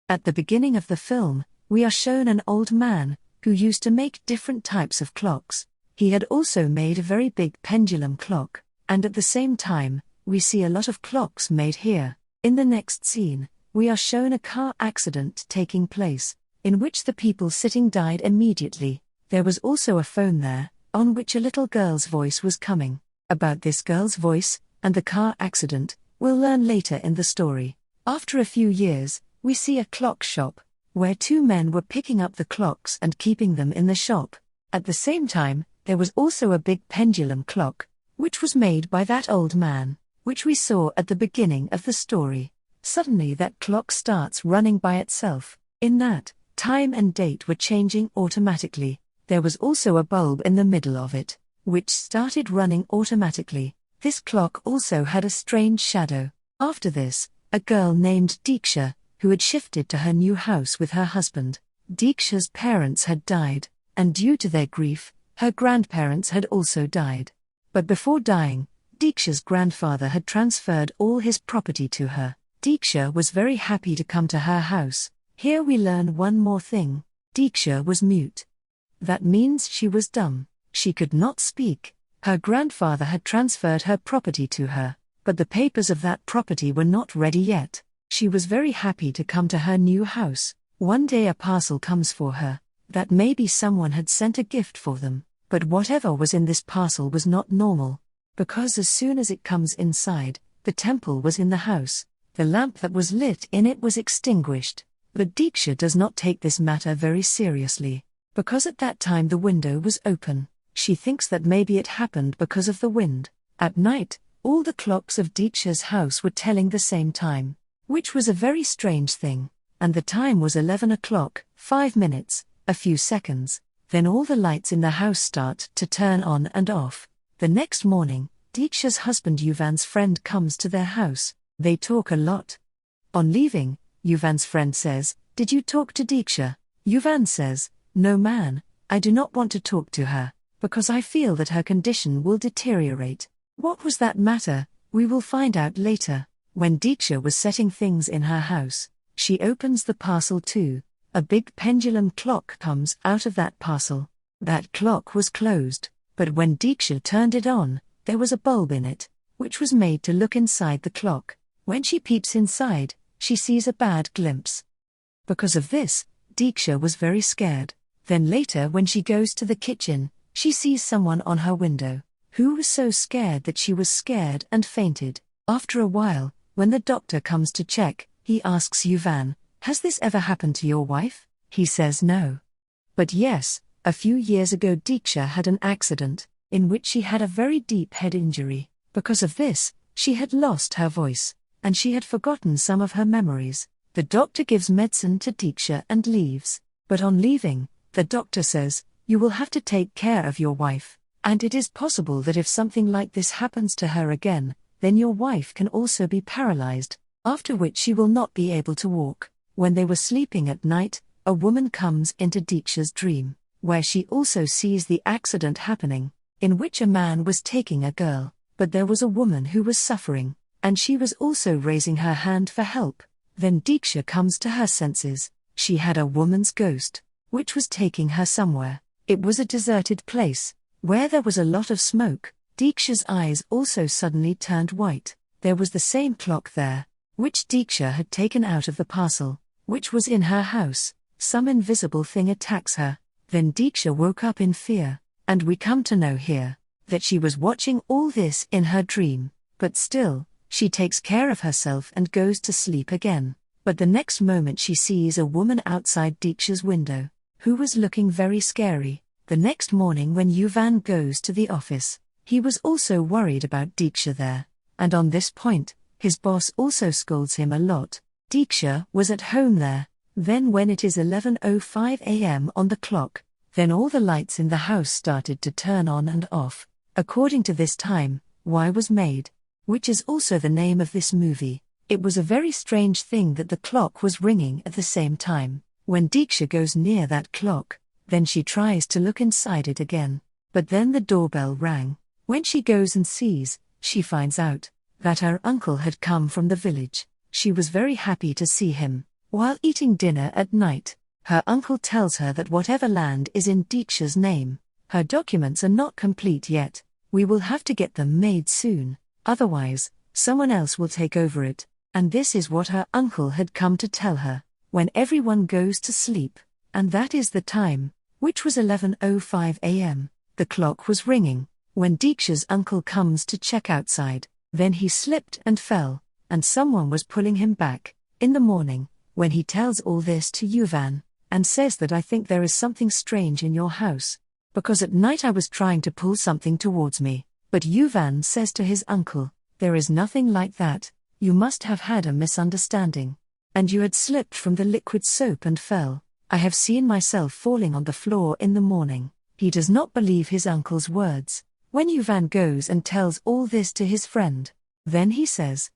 At the beginning of the film, we are shown an old man who used to make different types of clocks. He had also made a very big pendulum clock, and at the same time, we see a lot of clocks made here. In the next scene, we are shown a car accident taking place, in which the people sitting died immediately. There was also a phone there, on which a little girl's voice was coming. About this girl's voice, and the car accident, we'll learn later in the story. After a few years, we see a clock shop, where two men were picking up the clocks and keeping them in the shop. At the same time, there was also a big pendulum clock, which was made by that old man, which we saw at the beginning of the story. Suddenly that clock starts running by itself. In that, time and date were changing automatically. There was also a bulb in the middle of it, which started running automatically. This clock also had a strange shadow. After this, a girl named Deeksha, who had shifted to her new house with her husband. Deeksha's parents had died, and due to their grief, her grandparents had also died. But before dying, Deeksha's grandfather had transferred all his property to her. Deeksha was very happy to come to her house. Here we learn one more thing. Deeksha was mute. That means she was dumb. She could not speak. Her grandfather had transferred her property to her, but the papers of that property were not ready yet. She was very happy to come to her new house. One day a parcel comes for her, that maybe someone had sent a gift for them, but whatever was in this parcel was not normal, because as soon as it comes inside, the temple was in the house. The lamp that was lit in it was extinguished. But Deeksha does not take this matter very seriously, because at that time the window was open. She thinks that maybe it happened because of the wind. At night, all the clocks of Deeksha's house were telling the same time, which was a very strange thing, and the time was 11 o'clock, 5 minutes, a few seconds. Then all the lights in the house start to turn on and off. The next morning, Deeksha's husband Yuvan's friend comes to their house. They talk a lot. On leaving, Yuvan's friend says, "Did you talk to Deeksha?" Yuvan says, "No man, I do not want to talk to her, because I feel that her condition will deteriorate." What was that matter? We will find out later. When Deeksha was setting things in her house, she opens the parcel too. A big pendulum clock comes out of that parcel. That clock was closed, but when Deeksha turned it on, there was a bulb in it, which was made to look inside the clock. When she peeps inside, she sees a bad glimpse. Because of this, Deeksha was very scared. Then later when she goes to the kitchen, she sees someone on her window, who was so scared that she was scared and fainted. After a while, when the doctor comes to check, he asks Yuvan, "Has this ever happened to your wife?" He says no. But yes, a few years ago Deeksha had an accident, in which she had a very deep head injury. Because of this, she had lost her voice, and she had forgotten some of her memories. The doctor gives medicine to Deeksha and leaves. But on leaving, the doctor says, "You will have to take care of your wife, and it is possible that if something like this happens to her again, then your wife can also be paralyzed, after which she will not be able to walk." When they were sleeping at night, a woman comes into Deeksha's dream, where she also sees the accident happening, in which a man was taking a girl, but there was a woman who was suffering, and she was also raising her hand for help. Then Deeksha comes to her senses. She had a woman's ghost, which was taking her somewhere. It was a deserted place, where there was a lot of smoke. Deeksha's eyes also suddenly turned white. There was the same clock there, which Deeksha had taken out of the parcel, which was in her house. Some invisible thing attacks her. Then Deeksha woke up in fear, and we come to know here that she was watching all this in her dream, but still, she takes care of herself and goes to sleep again. But the next moment she sees a woman outside Deeksha's window, who was looking very scary. The next morning when Yuvan goes to the office, he was also worried about Deeksha there, and on this point, his boss also scolds him a lot. Deeksha was at home there. Then when it is 11:05 a.m. on the clock, then all the lights in the house started to turn on and off. According to this time, Y was made, which is also the name of this movie. It was a very strange thing that the clock was ringing at the same time. When Deeksha goes near that clock, then she tries to look inside it again, but then the doorbell rang. When she goes and sees, she finds out that her uncle had come from the village. She was very happy to see him. While eating dinner at night, her uncle tells her that whatever land is in Deeksha's name, her documents are not complete yet. We will have to get them made soon, otherwise, someone else will take over it. And this is what her uncle had come to tell her, when everyone goes to sleep, and that is the time, which was 11:05 a.m. The clock was ringing, when Deeksha's uncle comes to check outside. Then he slipped and fell, and someone was pulling him back. In the morning, when he tells all this to Yuvan, and says that I think there is something strange in your house, because at night I was trying to pull something towards me. But Yuvan says to his uncle, there is nothing like that, you must have had a misunderstanding. And you had slipped from the liquid soap and fell. I have seen myself falling on the floor in the morning. He does not believe his uncle's words. When Yuvan goes and tells all this to his friend, then he says,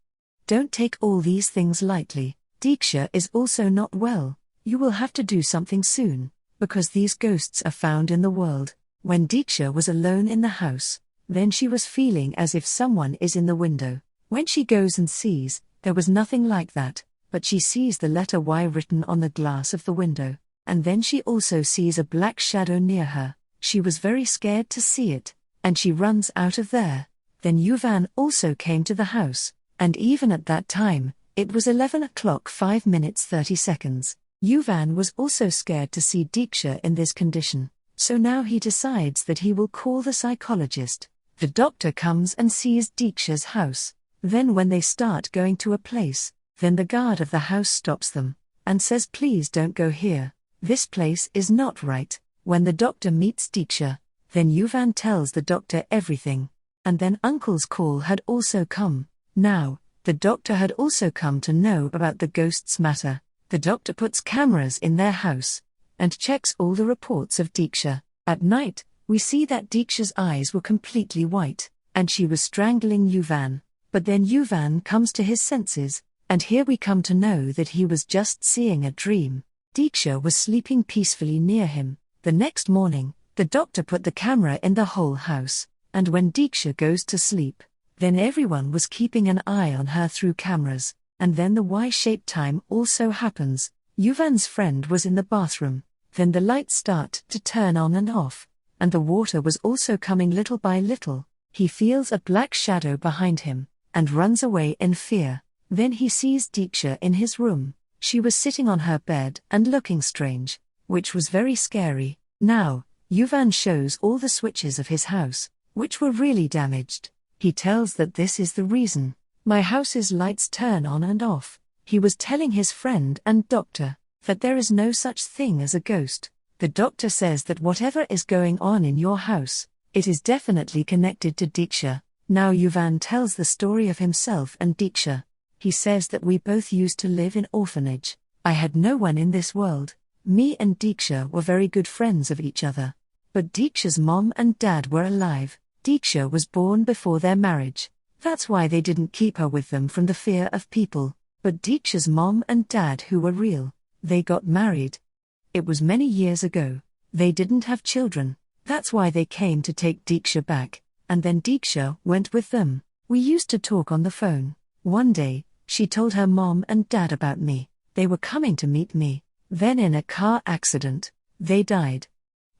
don't take all these things lightly. Deeksha is also not well. You will have to do something soon, because these ghosts are found in the world. When Deeksha was alone in the house, then she was feeling as if someone is in the window. When she goes and sees, there was nothing like that, but she sees the letter Y written on the glass of the window, and then she also sees a black shadow near her. She was very scared to see it, and she runs out of there. Then Yuvan also came to the house, and even at that time, it was 11 o'clock 5 minutes 30 seconds. Yuvan was also scared to see Deeksha in this condition, so now he decides that he will call the psychologist. The doctor comes and sees Deeksha's house. Then when they start going to a place, then the guard of the house stops them, and says please don't go here, this place is not right. When the doctor meets Deeksha, then Yuvan tells the doctor everything, and then uncle's call had also come. Now, the doctor had also come to know about the ghosts matter. The doctor puts cameras in their house, and checks all the reports of Deeksha. At night, we see that Deeksha's eyes were completely white, and she was strangling Yuvan. But then Yuvan comes to his senses, and here we come to know that he was just seeing a dream. Deeksha was sleeping peacefully near him. The next morning, the doctor put the camera in the whole house, and when Deeksha goes to sleep, then everyone was keeping an eye on her through cameras, and then the Y-shaped time also happens. Yuvan's friend was in the bathroom, then the lights start to turn on and off, and the water was also coming little by little. He feels a black shadow behind him, and runs away in fear. Then he sees Deeksha in his room. She was sitting on her bed and looking strange, which was very scary. Now, Yuvan shows all the switches of his house, which were really damaged. He tells that this is the reason. My house's lights turn on and off. He was telling his friend and doctor that there is no such thing as a ghost. The doctor says that whatever is going on in your house, it is definitely connected to Deeksha. Now Yuvan tells the story of himself and Deeksha. He says that we both used to live in orphanage. I had no one in this world. Me and Deeksha were very good friends of each other. But Deeksha's mom and dad were alive. Deeksha was born before their marriage. That's why they didn't keep her with them from the fear of people. But Deeksha's mom and dad who were real, they got married. It was many years ago. They didn't have children. That's why they came to take Deeksha back. And then Deeksha went with them. We used to talk on the phone. One day, she told her mom and dad about me. They were coming to meet me. Then in a car accident, they died.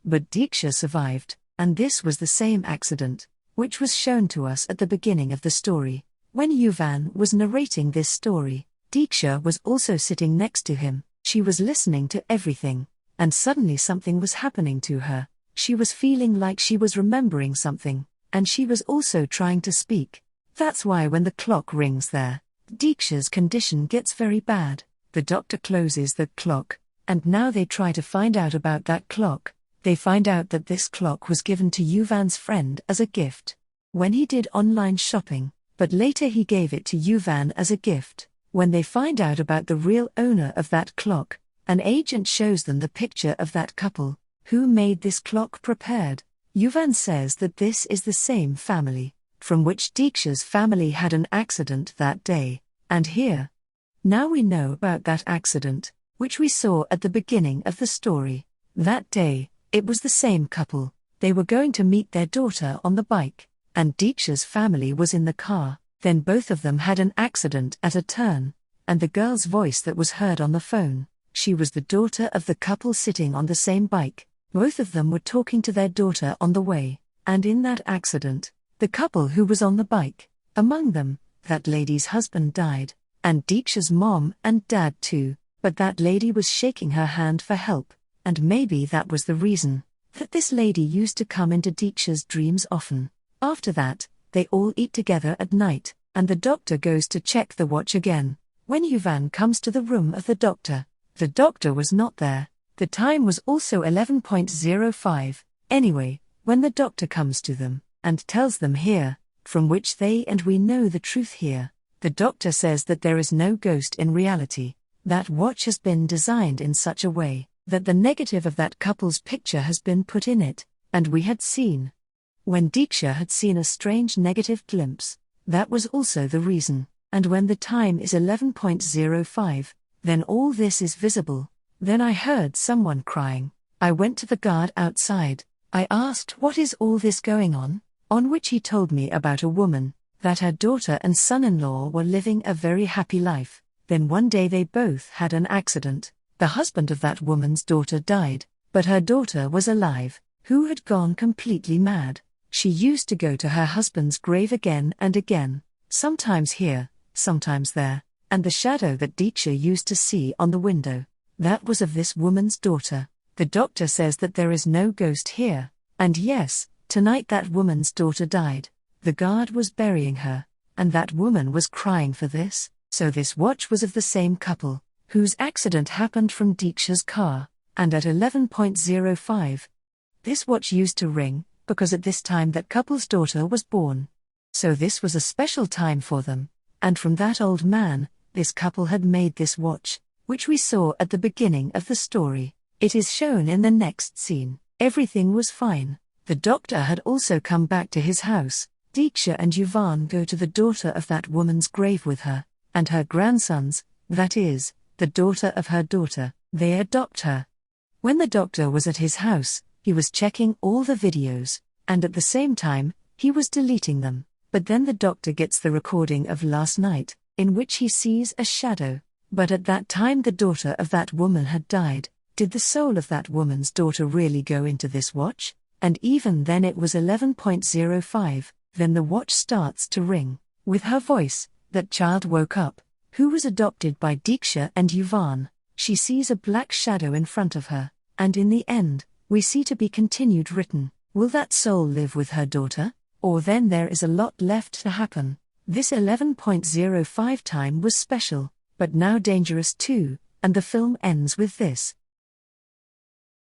But Deeksha survived, and this was the same accident, which was shown to us at the beginning of the story. When Yuvan was narrating this story, Deeksha was also sitting next to him. She was listening to everything, and suddenly something was happening to her. She was feeling like she was remembering something, and she was also trying to speak. That's why when the clock rings there, Deeksha's condition gets very bad. The doctor closes the clock, and now they try to find out about that clock. They find out that this clock was given to Yuvan's friend as a gift when he did online shopping, but later he gave it to Yuvan as a gift. When they find out about the real owner of that clock, an agent shows them the picture of that couple who made this clock prepared. Yuvan says that this is the same family from which Deeksha's family had an accident that day, and here. Now we know about that accident, which we saw at the beginning of the story. That day, it was the same couple. They were going to meet their daughter on the bike, and Deeksha's family was in the car. Then both of them had an accident at a turn, and the girl's voice that was heard on the phone. She was the daughter of the couple sitting on the same bike. Both of them were talking to their daughter on the way, and in that accident, the couple who was on the bike, among them, that lady's husband died, and Deeksha's mom and dad too, but that lady was shaking her hand for help, and maybe that was the reason that this lady used to come into Deeksha's dreams often. After that, they all eat together at night, and the doctor goes to check the watch again. When Yuvan comes to the room of the doctor was not there. The time was also 11:05. Anyway, when the doctor comes to them and tells them here, from which they and we know the truth here, the doctor says that there is no ghost in reality. That watch has been designed in such a way that the negative of that couple's picture has been put in it, and we had seen. When Deeksha had seen a strange negative glimpse, that was also the reason, and when the time is 11:05, then all this is visible. Then I heard someone crying. I went to the guard outside. I asked what is all this going on which he told me about a woman, that her daughter and son-in-law were living a very happy life. Then one day they both had an accident. The husband of that woman's daughter died, but her daughter was alive, who had gone completely mad. She used to go to her husband's grave again and again, sometimes here, sometimes there, and the shadow that Deeksha used to see on the window, that was of this woman's daughter. The doctor says that there is no ghost here, and yes, tonight that woman's daughter died. The guard was burying her, and that woman was crying for this, so this watch was of the same couple, whose accident happened from Deeksha's car, and at 11:05. This watch used to ring, because at this time that couple's daughter was born. So this was a special time for them, and from that old man, this couple had made this watch, which we saw at the beginning of the story. It is shown in the next scene. Everything was fine. The doctor had also come back to his house. Deeksha and Yuvan go to the daughter of that woman's grave with her, and her grandsons, that is, the daughter of her daughter, they adopt her. When the doctor was at his house, he was checking all the videos, and at the same time, he was deleting them. But then the doctor gets the recording of last night, in which he sees a shadow. But at that time the daughter of that woman had died. Did the soul of that woman's daughter really go into this watch? And even then it was 11:05, then the watch starts to ring. With her voice, that child woke up, who was adopted by Deeksha and Yuvan. She sees a black shadow in front of her, and in the end, we see to be continued written, will that soul live with her daughter? Or then there is a lot left to happen. This 11:05 time was special, but now dangerous too, and the film ends with this.